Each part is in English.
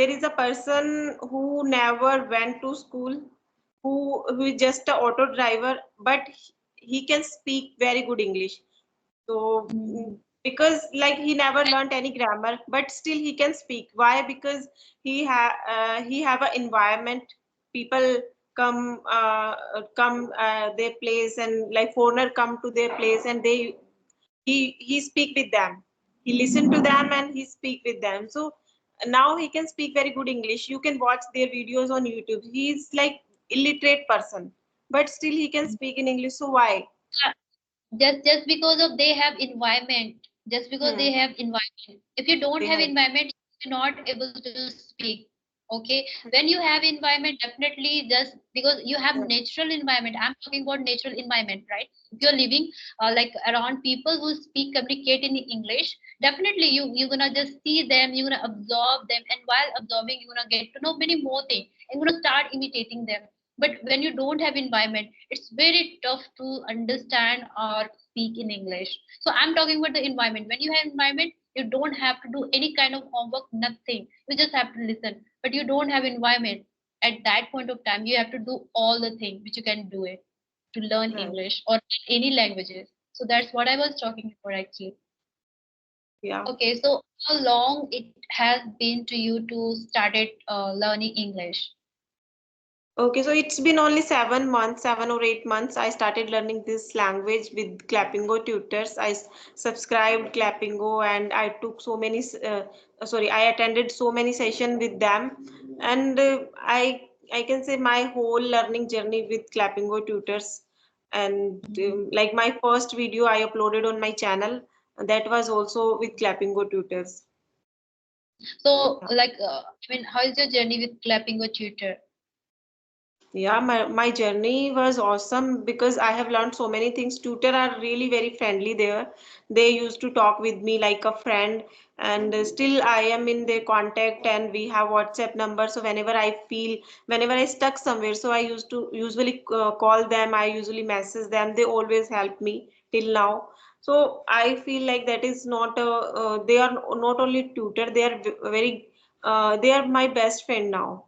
there is a person who never went to school, who is just a auto driver, but he can speak very good English. So because like he never learned any grammar, but still he can speak. Why? Because he have an environment. People come their place, and like foreigner come to their place, and he speak with them. He listen to them and he speak with them. So now he can speak very good English. You can watch their videos on YouTube. He is like illiterate person, but still he can speak in English. So why? Yeah, just because of they have environment, just because Hmm. they have environment. If you don't They have have. environment, you're not able to speak. Okay, when you have environment, definitely, just because you have Hmm. natural environment, I'm talking about natural environment, right? If you're living like around people who speak, communicate in English, definitely you're gonna just see them, you're gonna absorb them, and while absorbing, you're gonna get to know many more things, and you're gonna start imitating them. But when you don't have environment, it's very tough to understand or speak in English. So I'm talking about the environment. When you have environment, you don't have to do any kind of homework, nothing. You just have to listen. But you don't have environment. At that point of time, you have to do all the things which you can do it to learn Right. English or any languages. So that's what I was talking about actually. Yeah. Okay, so how long it has been to you to started learning English? Okay, so it's been only 7 months, 7 or 8 months. I started learning this language with Clappingo tutors. Subscribed Clappingo, and I took so many, I attended so many sessions with them. And I can say my whole learning journey with Clappingo tutors. And like my first video I uploaded on my channel, that was also with Clappingo tutors. So, like, I mean, how is your journey with clapping a tutor? Yeah, my journey was awesome because I have learned so many things. Tutor are really very friendly there. They used to talk with me like a friend, and still I am in their contact, and we have WhatsApp number. So whenever I stuck somewhere, so I used to usually call them. I usually message them. They always help me till now. So I feel like that is not they are not only tutor. They are they are my best friend now.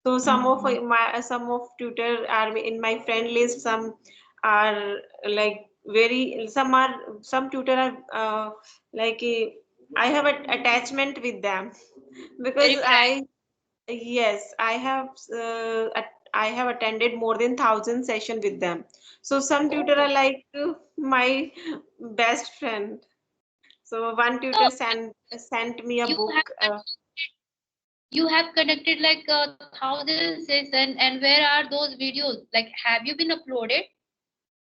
So Mm-hmm. some of tutor are in my friend list. Some are like very some tutor are like I have an attachment with them because Very frank. yes I have attended more than 1,000 session with them. So some tutor Oh, are like my best friend. So one tutor so sent me a you have book. conducted like 1,000 sessions, and where are those videos? Like, have you been uploaded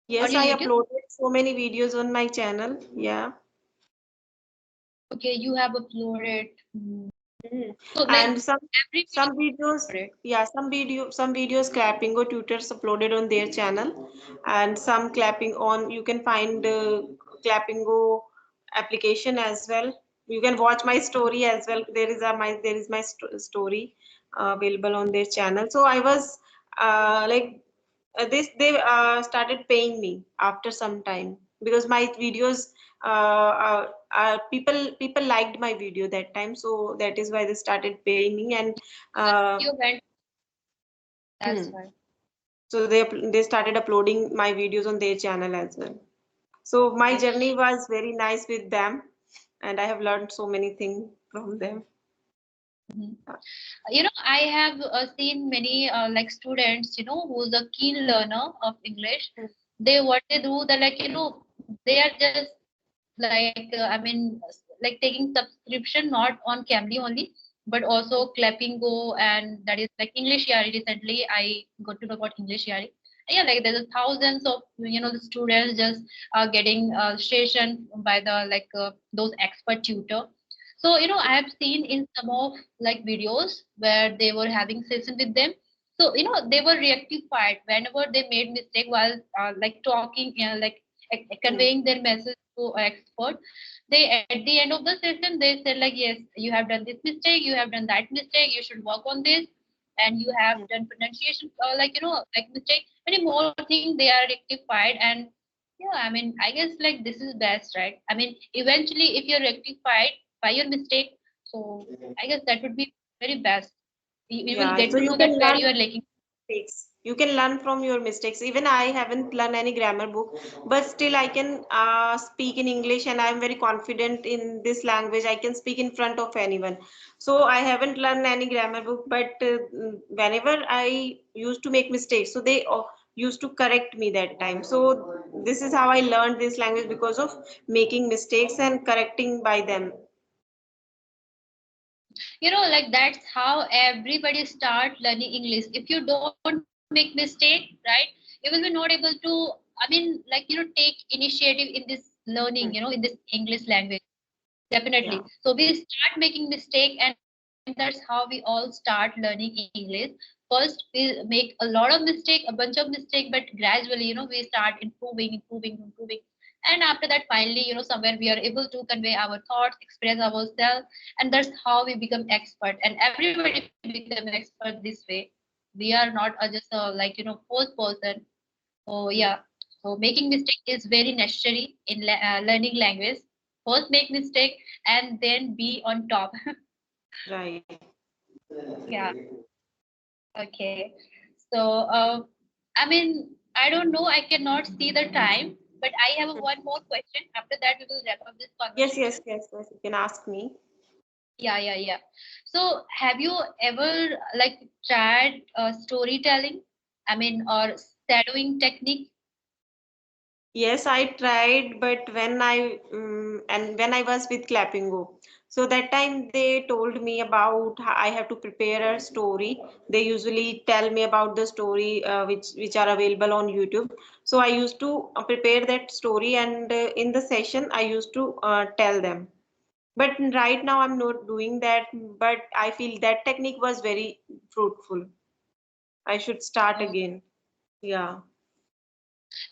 on Yes, your I YouTube? uploaded so many videos on my channel. Yeah. Okay, you have uploaded. Mhm. So, like, And every video some videos, uploaded. yeah, some videos Clappingo tutors uploaded on their channel, and some clapping on. You can find Clappingo application as well. You can watch my story as well. There is my story available on their channel. So I was like this they started paying me after some time because my videos people liked my video that time, so that is why they started paying me. And uh, You went. That's hmm, why. so they started uploading my videos on their channel as well. So my Okay. journey was very nice with them, and I have learned so many things from them. Mhm. I have seen many like students, who's a keen learner of English. They what they do, that like they are just like like taking subscription not on Camly only, but also Clapping Go, and that is like English Yari. Recently, I got to know about English Yari. Yeah, like there's thousands of the students just getting stationed by the like those expert tutor. So I have seen in some of like videos where they were having session with them. So they were rectified whenever they made mistake while like talking, Hmm. conveying their message to expert. They at the end of the session they said like, yes, you have done this mistake, you have done that mistake, you should work on this, and you have done pronunciation like mistake, many more things they are rectified. And yeah, I mean, I guess like this is best, right? I mean, eventually if you're rectified by your mistake, so I guess that would be very best. You will Yeah, so get to you know can that where learn you are lacking. mistakes. You can learn from your mistakes. Even I haven't learned any grammar book, but still I can speak in English, and I'm very confident in this language. I can speak in front of anyone. So I haven't learned any grammar book, but whenever I used to make mistakes, so they used to correct me that time. So this is how I learned this language, because of making mistakes and correcting by them. Like that's how everybody start learning English. If you don't make mistake, right, you will be not able to, take initiative in this learning, Hmm. in this English language. Definitely. Yeah. So we start making mistake, and that's how we all start learning English. First, we make a lot of mistake, a bunch of mistake, but gradually, we start improving. And after that, finally, somewhere we are able to convey our thoughts, express ourselves, and that's how we become expert. And everybody become expert this way. We are not just a fourth person. So yeah. So making mistake is very necessary in learning language. First make mistake and then be on top. Right. Yeah. Okay. So I don't know. I cannot see the time, but I have one more question. After that, we will wrap up this Yes, conversation. yes, yes, yes. You can ask me. Yeah. So have you ever tried storytelling? Or shadowing technique? Yes, I tried, but when I was with Clappingo, so that time they told me about how I have to prepare a story. They usually tell me about the story which are available on YouTube. So I used to prepare that story, and in the session I used to tell them. But right now I'm not doing that. But I feel that technique was very fruitful. I should start again. Yeah.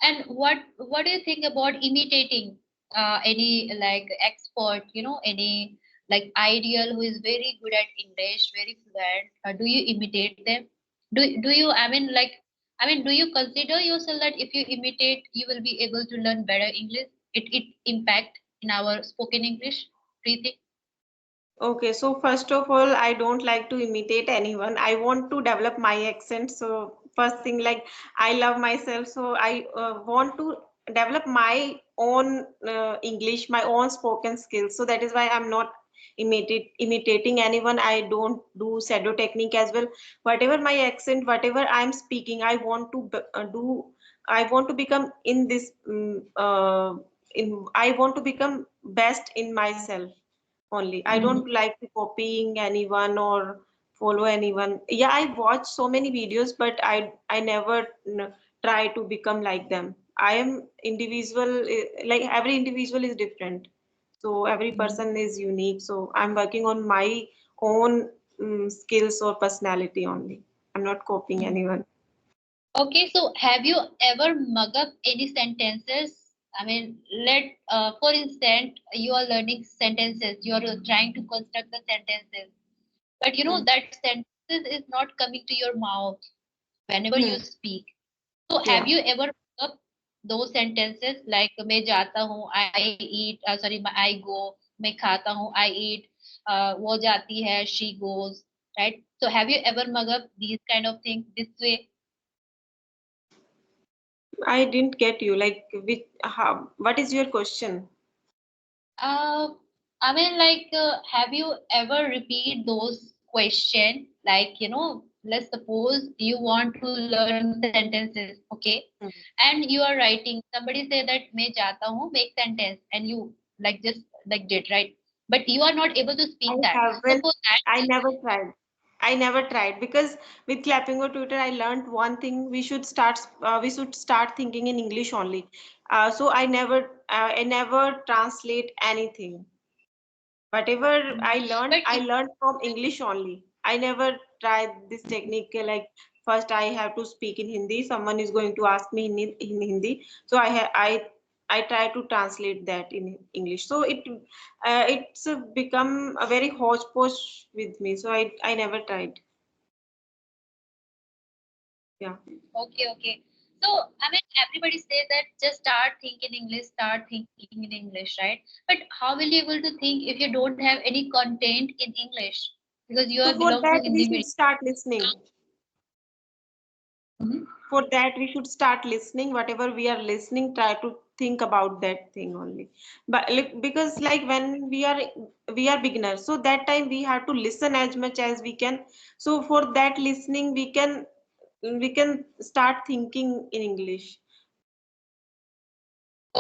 And what do you think about imitating any expert, any ideal who is very good at English, very fluent? Do you imitate them? Do you do you consider yourself that if you imitate, you will be able to learn better English? It impact in our spoken English? Do you think? Okay, so first of all, I don't like to imitate anyone. I want to develop my accent. So first thing, like I love myself, so I want to develop my own English, my own spoken skills. So that is why I'm not imitating anyone. I don't do shadow technique as well. Whatever my accent, whatever I'm speaking, I want to do. I want to become in this. I want to become best in myself only. I don't Mhm. like to copying anyone or follow anyone. Yeah, I watch so many videos, but I never try to become like them. I am individual, like every individual is different. So every Mhm. person is unique. So I'm working on my own skills or personality only. I'm not copying Mhm. anyone. Okay, so have you ever mug up any sentences? For instance, you are learning sentences, you are trying to construct the sentences, but Hmm. that sentences is not coming to your mouth whenever Hmm. you speak. So have Yeah. you ever mug up those sentences like मैं जाता हूँ, I eat, I go, मैं खाता हूँ, I eat, वो जाती है, she goes, right? So have you ever mug up these kind of things this way? I didn't get you. Like, which, how, what is your question? Uh, have you ever repeat those question let's suppose you want to learn sentences, okay, Hmm. and you are writing. Somebody say that मैं जाता हूँ, make sentence, and you just did right, but you are not able to I speak that. So haven't. for that, I never tried. I never tried because with clapping or tutor, I learned one thing. We should start thinking in English only. So I never translate anything. Whatever but I learned from English only. I never tried this technique like first I have to speak in Hindi. Someone is going to ask me in Hindi, so I try to translate that in English. So it's become a very hodgepodge with me. So I never tried. Yeah. okay. So everybody says that just start thinking English, start thinking in English, right? But how will you able to think if you don't have any content in English? because you So are for belong to that we Hindi should medium. start listening. Mhm. For that we should start listening. Whatever we are listening, try to think about that thing only. But because like when we are beginners, so that time we have to listen as much as we can. So for that listening, we can start thinking in English.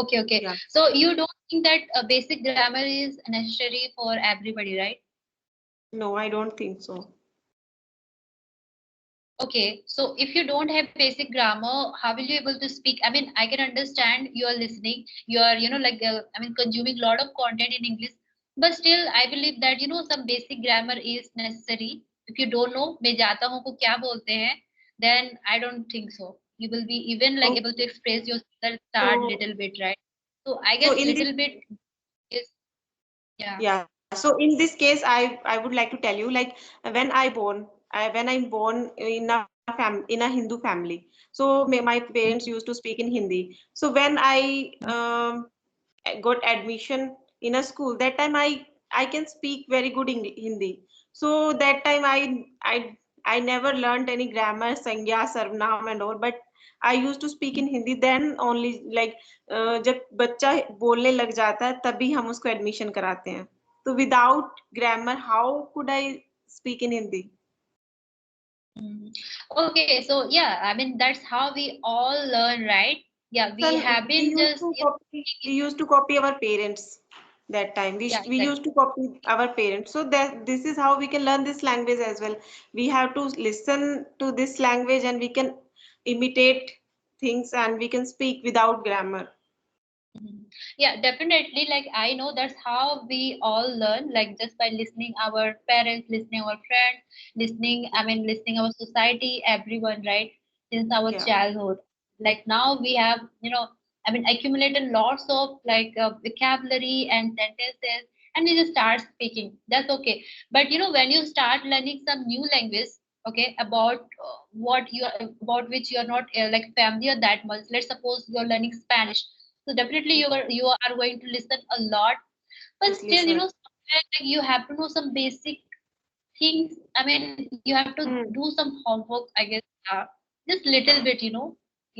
Okay, okay. Yeah. So you don't think that basic grammar is necessary for everybody, right? No, I don't think so. Okay, so if you don't have basic grammar, how will you able to speak? I mean, I can understand you are listening, you are, like, I mean, consuming a lot of content in English, but still, I believe that, some basic grammar is necessary. If you don't know, मैं जाता हूँ को क्या बोलते हैं, then I don't think so. You will be even like able to Okay. express yourself, start So little bit, right? So I so guess in this little bit is, yeah. Yeah, so in this case, I would like to tell you, like when I'm born in a Hindu family. So my parents used to speak in Hindi. So when I got admission in a school, that time I can speak very good Hindi. So that time I never learned any grammar, sangya, sarvnam and all, but I used to speak in Hindi. Then only like जब बच्चा बोलने लग जाता है तभी हम उसको admission कराते हैं. So without grammar, how could I speak in Hindi? Mhm. Okay, so yeah, I mean that's how we all learn, right? Yeah, we Son, have been just we used to copy our parents that time. yeah, We exactly. used to copy our parents. So that this is how we can learn this language as well. We have to listen to this language and we can imitate things and we can speak without grammar. Mhm. Yeah, definitely. Like I know that's how we all learn, like just by listening our parents, listening our friends, listening, I mean, listening our society, everyone, right? Since our Yeah. childhood. Like now we have, I mean, accumulated lots of like vocabulary and sentences, and we just start speaking. That's okay. But when you start learning some new language, okay, about about which you are not like familiar that much. Let's suppose you're learning Spanish, so definitely you are going to listen a lot, but Yes, still, listen. somewhere, like, you have to know some basic things. I mean, you have to do Hmm. some homework, I guess. Just little bit.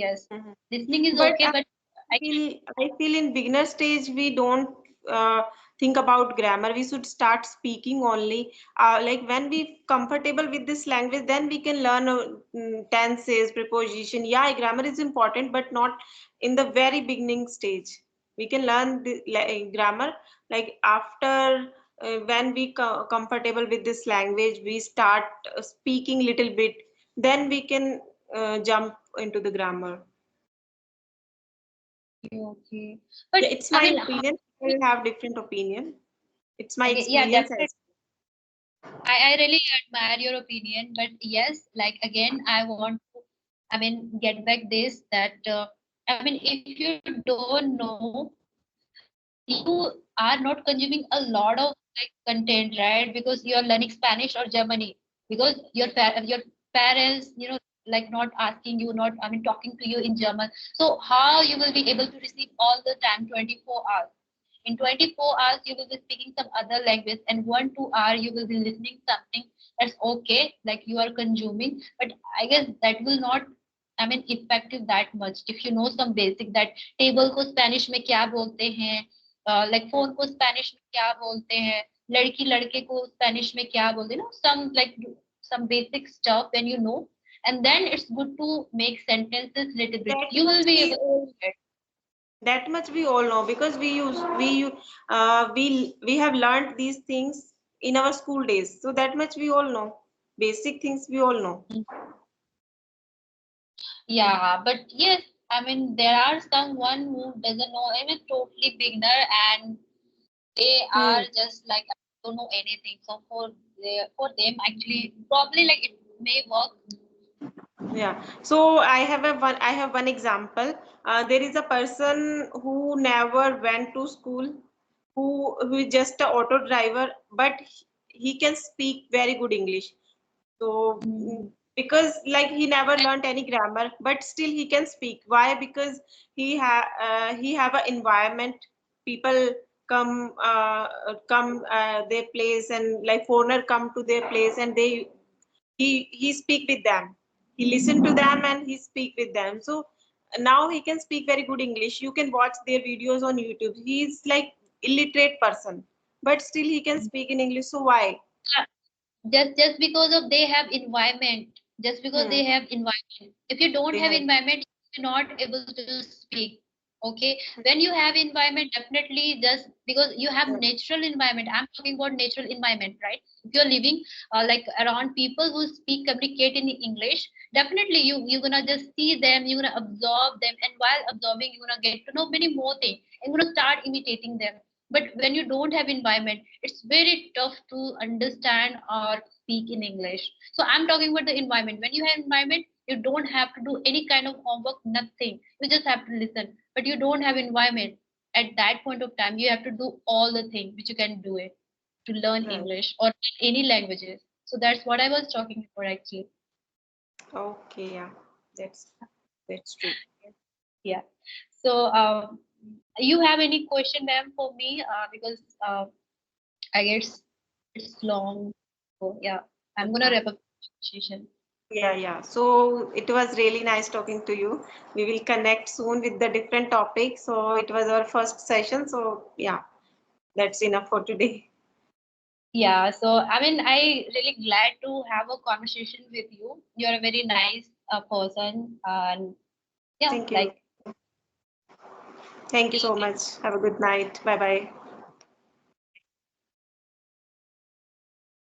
Yes, Mhm. listening is But okay, but I can. I feel in beginner stage we don't think about grammar. We should start speaking only. Like when we comfortable with this language, then we can learn tenses, preposition. Yeah, grammar is important, but not in the very beginning stage. We can learn the grammar like after when we comfortable with this language, we start speaking little bit. Then we can jump into the grammar. Okay, okay. But Yeah, it's I my mean, how, opinion. I have different opinion. It's my okay, yeah, experience definitely. as I really admire your opinion, but yes, like again, I want to, I mean, get back this that I mean, if you don't know, you are not consuming a lot of like content, right? Because you are learning Spanish or Germany, because your parents, like not asking you, not I mean talking to you in German. So how you will be able to receive all the time 24 hours? In 24 hours, you will be speaking some other language, and 1 2 hour you will be listening something. That's okay, like you are consuming, but I guess that will not, I mean, effective that much. If you know some basic that table को Spanish में क्या बोलते हैं, like phone को Spanish में क्या बोलते हैं, लड़की लड़के को स्पेनिश में क्या बोलते हैं, some like some basic stuff when you know, and then it's good to make sentences little bit. that You much will be we able all to get. that much we all know because we have learned these things in our school days. So that much we all know. Basic things we all know. Yeah, but yes, I mean there are someone who doesn't know, I mean totally beginner, and they are Hmm. just like I don't know anything. So for them actually probably like it may work. Yeah. So I have one example. There is a person who never went to school, who is just a auto driver, but he can speak very good English. So Mm, because like he never learned any grammar, but still he can speak. Why? Because he have an environment, people come their place, and like foreigner come to their place, and he speak with them. He listen to them and he speak with them. So now he can speak very good English. You can watch their videos on YouTube. He's like illiterate person, but still he can speak in English. So why? Yeah, just because of they have environment, just because Hmm. they have environment. If you don't They have have. environment, you're not able to speak. Okay, Hmm. when you have environment, definitely, just because you have Yeah. natural environment, I'm talking about natural environment, right? If you're living like around people who speak, communicate in English, definitely you're gonna just see them, you're gonna absorb them, and while absorbing, you're gonna get to know many more things, and you're gonna start imitating them. But when you don't have environment, it's very tough to understand or speak in English. So I'm talking about the environment. When you have environment, you don't have to do any kind of homework, nothing, you just have to listen. But you don't have environment, at that point of time you have to do all the things which you can do it to learn Right. English or any languages. So that's what I was talking about actually. Okay, yeah, that's true. Yeah. So you have any question, ma'am, for me? Because I guess it's long. So yeah, I'm gonna Yeah. wrap up the conversation. Yeah, yeah. So it was really nice talking to you. We will connect soon with the different topics. So it was our first session. So yeah, that's enough for today. Yeah, so I mean, I really glad to have a conversation with you. You're a very nice person, and yeah, Thank you. like Thank you so much. Have a good night. Bye bye.